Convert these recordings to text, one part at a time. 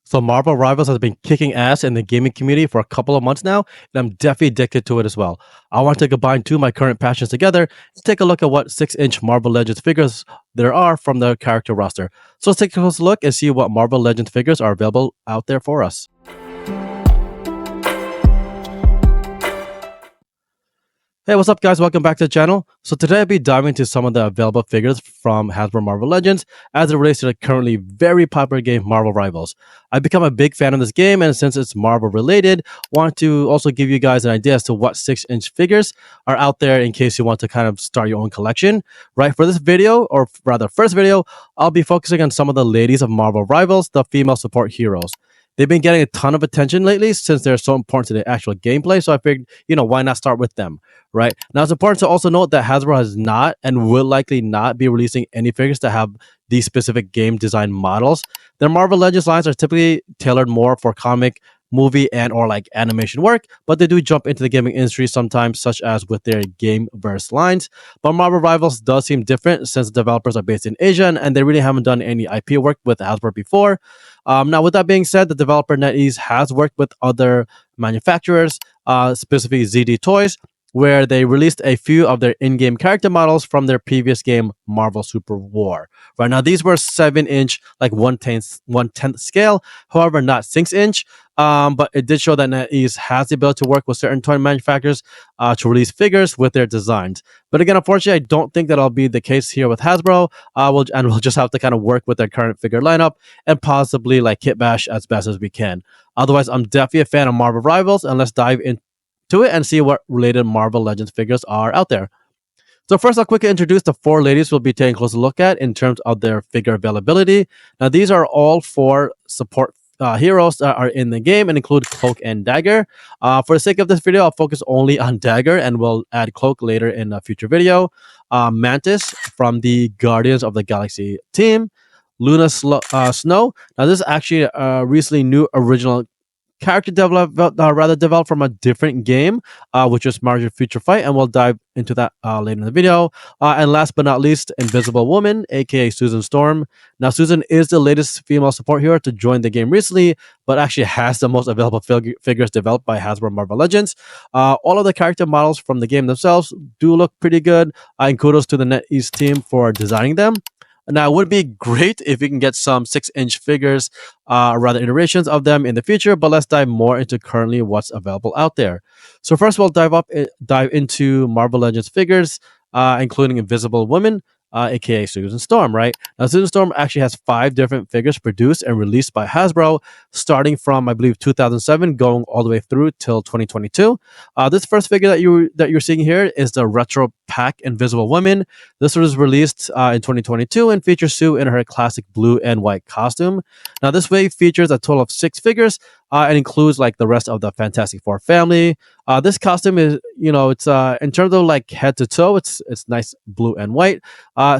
So Marvel Rivals has been kicking ass in the gaming community for a couple of months now, and I'm definitely addicted to it as well. I want to combine two of my current passions together and take a look at what 6-inch Marvel Legends figures there are from the character roster. So let's take a close look and see what Marvel Legends figures are available out there for us. Hey, what's up, guys? Welcome back to the channel. So today I'll be diving into some of the available figures from Hasbro Marvel Legends as it relates to the currently very popular game Marvel Rivals. I've become a big fan of this game, and since it's Marvel related, want to also give you guys an idea as to what 6-inch figures are out there in case you want to kind of start your own collection. Right, for this video, or rather first video, I'll be focusing on some of the ladies of Marvel Rivals, the female support heroes. They've been getting a ton of attention lately since they're so important to the actual gameplay, so I figured, why not start with them? Right now, it's important to also note that Hasbro has not and will likely not be releasing any figures that have these specific game design models. Their Marvel Legends lines are typically tailored more for comic, movie, and or like animation work, but they do jump into the gaming industry sometimes, such as with their Gameverse lines. But Marvel Rivals does seem different since the developers are based in Asia and they really haven't done any IP work with Hasbro before. Now, with that being said, the developer NetEase has worked with other manufacturers, specifically ZD Toys, where they released a few of their in-game character models from their previous game, Marvel Super War. Right now, these were 7-inch, like 1/10 scale, however, not 6-inch. But it did show that NetEase has the ability to work with certain toy manufacturers to release figures with their designs. But again, unfortunately, I don't think that'll be the case here with Hasbro. We'll just have to kind of work with their current figure lineup and possibly like kit bash as best as we can. Otherwise, I'm definitely a fan of Marvel Rivals, and let's dive into it and see what related Marvel Legends figures are out there. So first, I'll quickly introduce the four ladies we'll be taking a closer look at in terms of their figure availability. Now, these are all four support heroes that are in the game and include Cloak and Dagger. For the sake of this video, I'll focus only on Dagger and we'll add Cloak later in a future video. Mantis from the Guardians of the Galaxy team. Luna Snow. Now, this is actually a recently new original character developed from a different game, which was Marvel Future Fight, and we'll dive into that later in the video. And last but not least, Invisible Woman, aka Susan Storm. Now, Susan is the latest female support hero to join the game recently, but actually has the most available figures developed by Hasbro Marvel Legends. All of the character models from the game themselves do look pretty good, and kudos to the NetEase team for designing them. Now, it would be great if we can get some 6-inch figures, rather iterations of them in the future, but let's dive more into currently what's available out there. So first, we'll dive into Marvel Legends figures, including Invisible Woman, aka Susan Storm, right? Now, Susan Storm actually has 5 different figures produced and released by Hasbro, starting from, I believe, 2007, going all the way through till 2022. This first figure that you're seeing here is the Retro Pack Invisible Woman. This was released in 2022 and features Sue in her classic blue and white costume. Now, this wave features a total of 6 figures and includes like the rest of the Fantastic Four family. This costume is, it's in terms of like head to toe, it's nice blue and white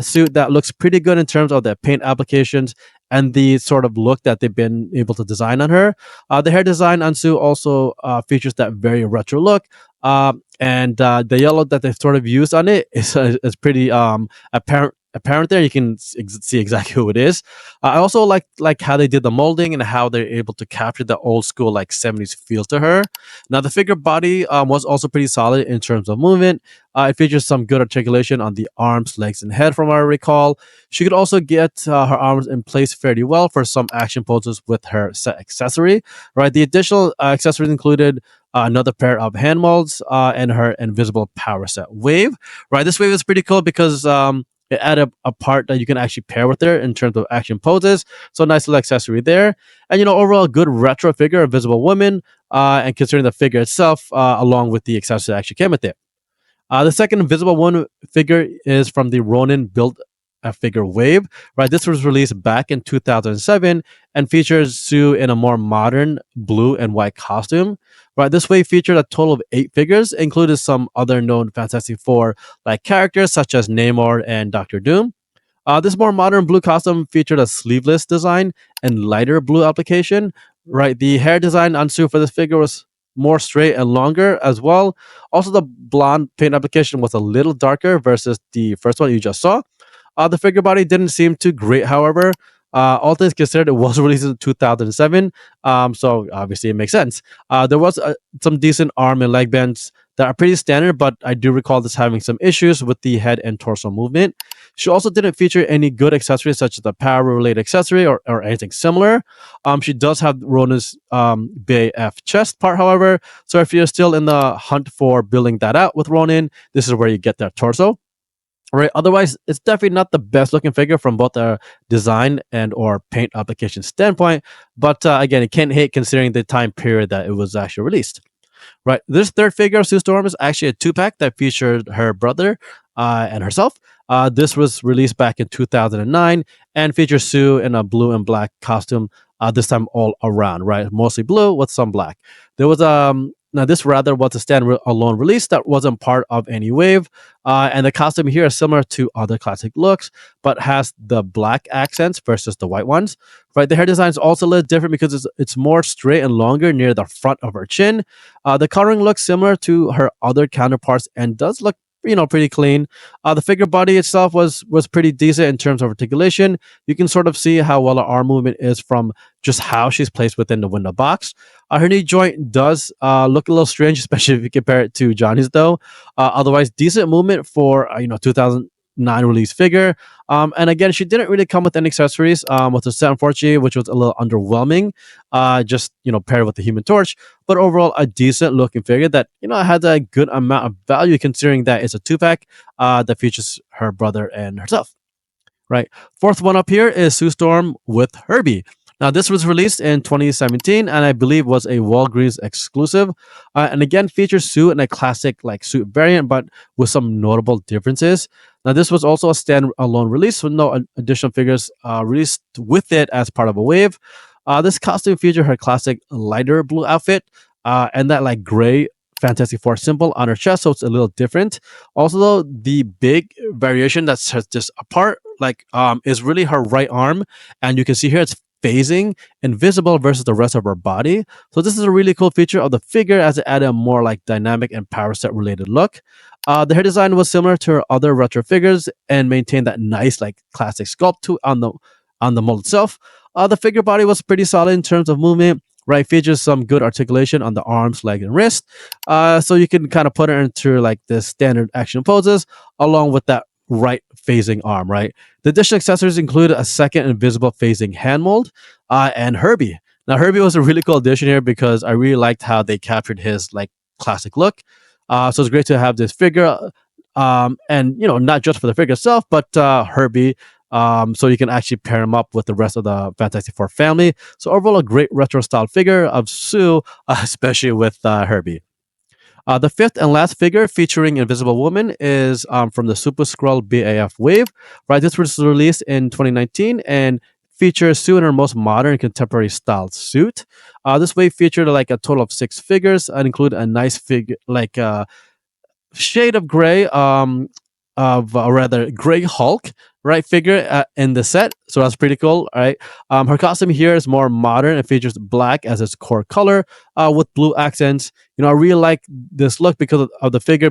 suit that looks pretty good in terms of the paint applications and the sort of look that they've been able to design on her. The hair design on Sue also features that very retro look. And the yellow that they've sort of used on it is pretty apparent there. You can see exactly who it is. I also like how they did the molding and how they're able to capture the old school like 70s feel to her. Now, the figure body was also pretty solid in terms of movement. It features some good articulation on the arms, legs, and head from what I recall. She could also get her arms in place fairly well for some action poses with her set accessory. Right, the additional accessories included another pair of hand molds and her invisible power set wave. Right, this wave is pretty cool because it added a part that you can actually pair with her in terms of action poses. So nice little accessory there. And, overall good retro figure, Invisible Woman, and considering the figure itself, along with the accessories that actually came with it. The second Invisible Woman figure is from the Ronin build a figure wave. Right, this was released back in 2007 and features Sue in a more modern blue and white costume. Right, this wave featured a total of 8 figures, included some other known Fantastic Four like characters such as Namor and Doctor Doom. This more modern blue costume featured a sleeveless design and lighter blue application. Right, the hair design on Sue for this figure was more straight and longer as well. Also, the blonde paint application was a little darker versus the first one you just saw. The figure body didn't seem too great, however. All things considered, it was released in 2007, so obviously it makes sense. There was some decent arm and leg bends that are pretty standard, but I do recall this having some issues with the head and torso movement. She also didn't feature any good accessories such as the power related accessory or anything similar. She does have Rona's BAF chest part, however. So if you're still in the hunt for building that out with Ronin, this is where you get that torso. Right. Otherwise, it's definitely not the best looking figure from both a design and or paint application standpoint. But again, it can't hate considering the time period that it was actually released. Right. This third figure of Sue Storm is actually a two-pack that featured her brother and herself. This was released back in 2009 and features Sue in a blue and black costume. This time all around, right? Mostly blue with some black. There was now this rather was a standalone release that wasn't part of any wave, and the costume here is similar to other classic looks, but has the black accents versus the white ones. Right, the hair design is also a little different because it's more straight and longer near the front of her chin. The coloring looks similar to her other counterparts and does look pretty clean. The figure body itself was pretty decent in terms of articulation. You can sort of see how well her arm movement is from just how she's placed within the window box. Her knee joint does look a little strange, especially if you compare it to Johnny's though. Otherwise, decent movement for 2009 release figure. And again, she didn't really come with any accessories with the set, unfortunately, which was a little underwhelming. Just paired with the Human Torch, but overall a decent looking figure that had a good amount of value considering that it's a two-pack that features her brother and herself. Right. Fourth one up here is Sue Storm with Herbie. Now, this was released in 2017 and I believe was a Walgreens exclusive. And again, features Sue in a classic like suit variant, but with some notable differences. Now, this was also a standalone release with no additional figures released with it as part of a wave. This costume featured her classic lighter blue outfit and that like gray Fantastic Four symbol on her chest, so it's a little different. Also, though, the big variation that sets this apart, is really her right arm, and you can see here it's phasing invisible versus the rest of her body. So this is a really cool feature of the figure as it added a more like dynamic and power set related look. The hair design was similar to her other retro figures and maintained that nice like classic sculpt on the mold itself. The figure body was pretty solid in terms of movement. Right, features some good articulation on the arms, leg, and wrist. So you can kind of put it into like the standard action poses along with that right phasing arm, right? The additional accessories include a second invisible phasing hand mold and Herbie. Now, Herbie was a really cool addition here because I really liked how they captured his like classic look. So it's great to have this figure, and not just for the figure itself, but Herbie. So you can actually pair him up with the rest of the Fantastic Four family. So overall, a great retro style figure of Sue, especially with Herbie. The fifth and last figure featuring Invisible Woman is from the Super Skrull BAF wave. Right, this was released in 2019 and features Sue in her most modern and contemporary styled suit. This wave featured like a total of 6 figures and include a nice figure like shade of gray of a rather gray Hulk, right, figure in the set. So that's pretty cool, right? Her costume here is more modern and features black as its core color with blue accents. I really like this look because of the figure,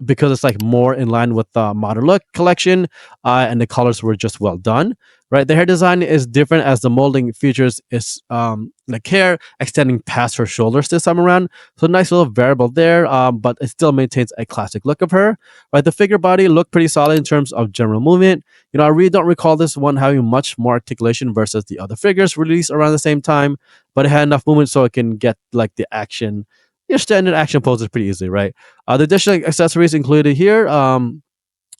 because it's like more in line with the modern look collection and the colors were just well done. Right, the hair design is different as the molding features is like hair extending past her shoulders this time around. So nice little variable there, but it still maintains a classic look of her. Right, the figure body looked pretty solid in terms of general movement. I really don't recall this one having much more articulation versus the other figures released around the same time, but it had enough movement so it can get like the action, your standard action poses pretty easily, right? The additional accessories included here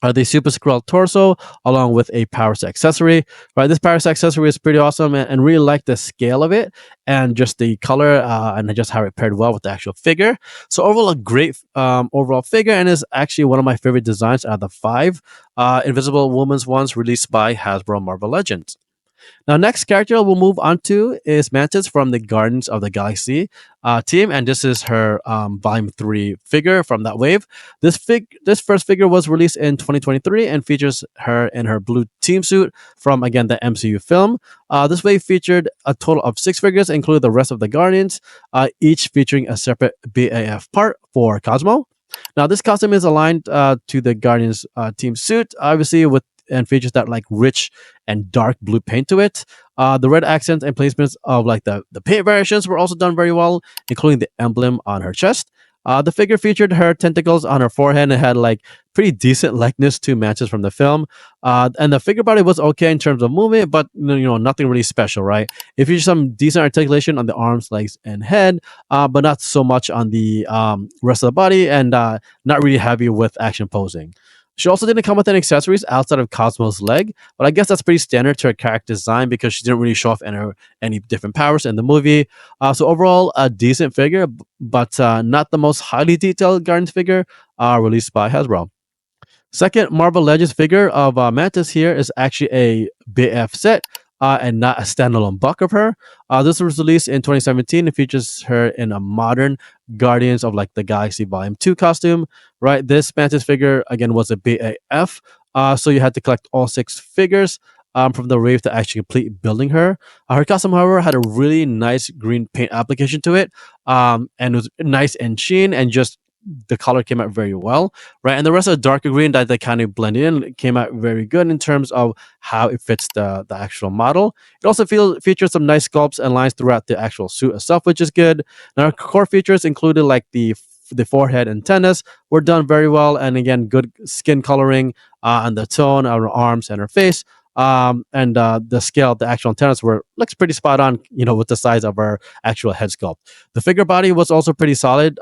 are the Super Skrull torso along with a power set accessory. Right, this power set accessory is pretty awesome and really like the scale of it and just the color and just how it paired well with the actual figure. So overall, a great overall figure and is actually one of my favorite designs out of the 5 Invisible Woman's ones released by Hasbro Marvel Legends. Now, next character we'll move on to is Mantis from the Guardians of the Galaxy team, and this is her Volume 3 figure from that wave. This first figure was released in 2023 and features her in her blue team suit from, again, the MCU film. This wave featured a total of 6 figures, including the rest of the Guardians, each featuring a separate BAF part for Cosmo. Now, this costume is aligned to the Guardians team suit, obviously with and features that like rich and dark blue paint to it. The red accents and placements of like the paint variations were also done very well, including the emblem on her chest. The figure featured her tentacles on her forehead and had like pretty decent likeness to Mantis from the film. And the figure body was okay in terms of movement, but nothing really special, right? It featured some decent articulation on the arms, legs, and head, but not so much on the rest of the body, and not really heavy with action posing. She also didn't come with any accessories outside of Cosmo's leg, but I guess that's pretty standard to her character design because she didn't really show off any different powers in the movie. So overall, a decent figure, but not the most highly detailed Guardians figure released by Hasbro. Second Marvel Legends figure of Mantis here is actually a BF set and not a standalone buck of her. This was released in 2017. It features her in a modern Guardians of like the Galaxy Volume 2 costume, right? This Mantis figure, again, was a BAF. So you had to collect all 6 figures from the wave to actually complete building her. Her costume, however, had a really nice green paint application to it, and it was nice and sheen, and just the color came out very well, right? And the rest of the darker green that they kind of blended in came out very good in terms of how it fits the actual model. It also features some nice sculpts and lines throughout the actual suit itself, which is good. Now, core features included like the forehead antennas were done very well, and again, good skin coloring and the tone of her arms and her face. And the scale of the actual antennas looks pretty spot on, with the size of her actual head sculpt. The figure body was also pretty solid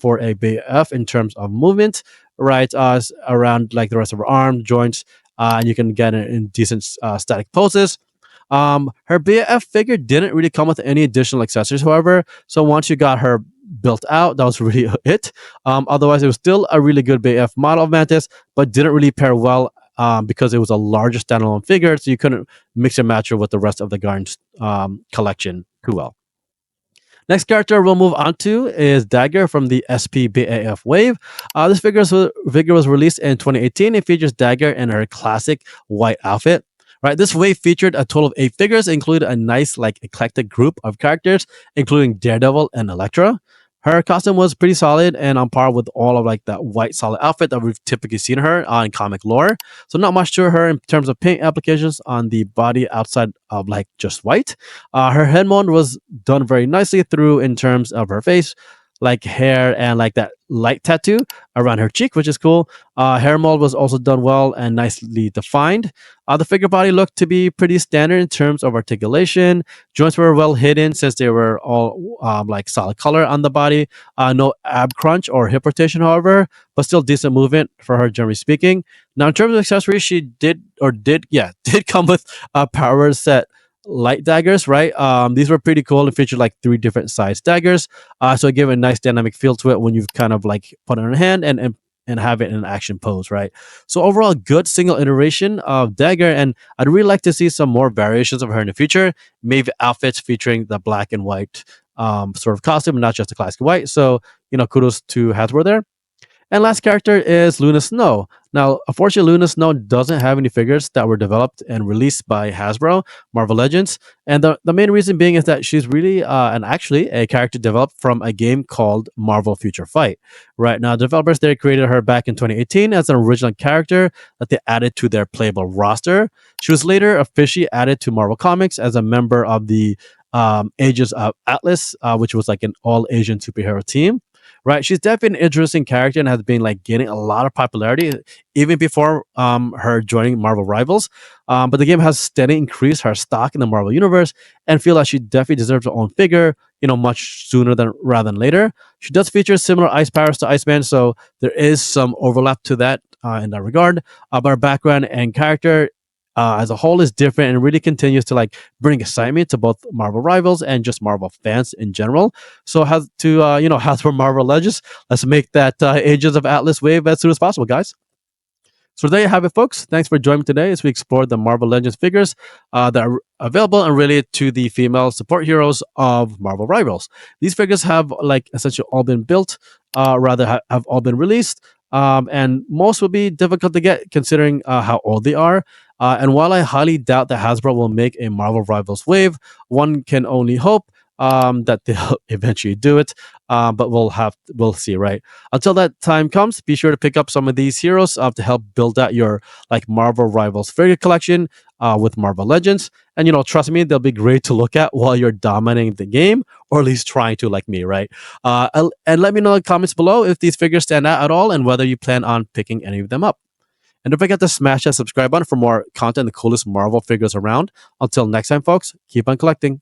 for a BF in terms of movement, right? Around like the rest of her arm joints, and you can get it in decent static poses. Her BF figure didn't really come with any additional accessories, however. So once you got her built out, that was really it. Otherwise, it was still a really good BF model of Mantis, but didn't really pair well because it was a larger standalone figure, so you couldn't mix and match it with the rest of the Guardians collection too well. Next character we'll move on to is Dagger from the SPBAF wave. This figure was released in 2018. It features Dagger in her classic white outfit. Right, this wave featured a total of 8 figures, including a nice, like, eclectic group of characters, including Daredevil and Elektra. Her costume was pretty solid and on par with all of like that white solid outfit that we've typically seen her in comic lore. So not much to her in terms of paint applications on the body outside of like just white. Her head mold was done very nicely through in terms of her face, like hair and like that light tattoo around her cheek, which is cool. Hair mold was also done well and nicely defined. The figure body looked to be pretty standard in terms of articulation. Joints were well hidden since they were all like solid color on the body. No ab crunch or hip rotation, however, but still decent movement for her, generally speaking. Now, in terms of accessories, she did come with a power set light daggers, right? These were pretty cool and featured like 3 different size daggers. So it gave a nice dynamic feel to it when you've kind of like put it in a hand and have it in an action pose, right? So overall, good single iteration of Dagger, and I'd really like to see some more variations of her in the future. Maybe outfits featuring the black and white sort of costume, not just the classic white. So kudos to Hasbro there. And last character is Luna Snow. Now, unfortunately, Luna Snow doesn't have any figures that were developed and released by Hasbro, Marvel Legends. And the main reason being is that she's really actually a character developed from a game called Marvel Future Fight. Right now, developers there created her back in 2018 as an original character that they added to their playable roster. She was later officially added to Marvel Comics as a member of the Agents of Atlas, which was like an all-Asian superhero team. Right, she's definitely an interesting character and has been like gaining a lot of popularity even before her joining Marvel Rivals. But the game has steadily increased her stock in the Marvel universe, and feel like she definitely deserves her own figure, much sooner rather than later. She does feature similar ice powers to Iceman, so there is some overlap to that in that regard. But her background and character as a whole is different and really continues to like bring excitement to both Marvel Rivals and just Marvel fans in general. So has for Marvel Legends, let's make that Agents of Atlas wave as soon as possible, guys. So there you have it, folks. Thanks for joining me today as we explore the Marvel Legends figures that are available and related to the female support heroes of Marvel Rivals. These figures have like essentially all been built, have all been released, and most will be difficult to get considering how old they are. And while I highly doubt that Hasbro will make a Marvel Rivals wave, one can only hope that they'll eventually do it. But we'll see, right? Until that time comes, be sure to pick up some of these heroes to help build out your like Marvel Rivals figure collection with Marvel Legends. And trust me, they'll be great to look at while you're dominating the game, or at least trying to, like me, right? And let me know in the comments below if these figures stand out at all, and whether you plan on picking any of them up. And don't forget to smash that subscribe button for more content, the coolest Marvel figures around. Until next time, folks, keep on collecting.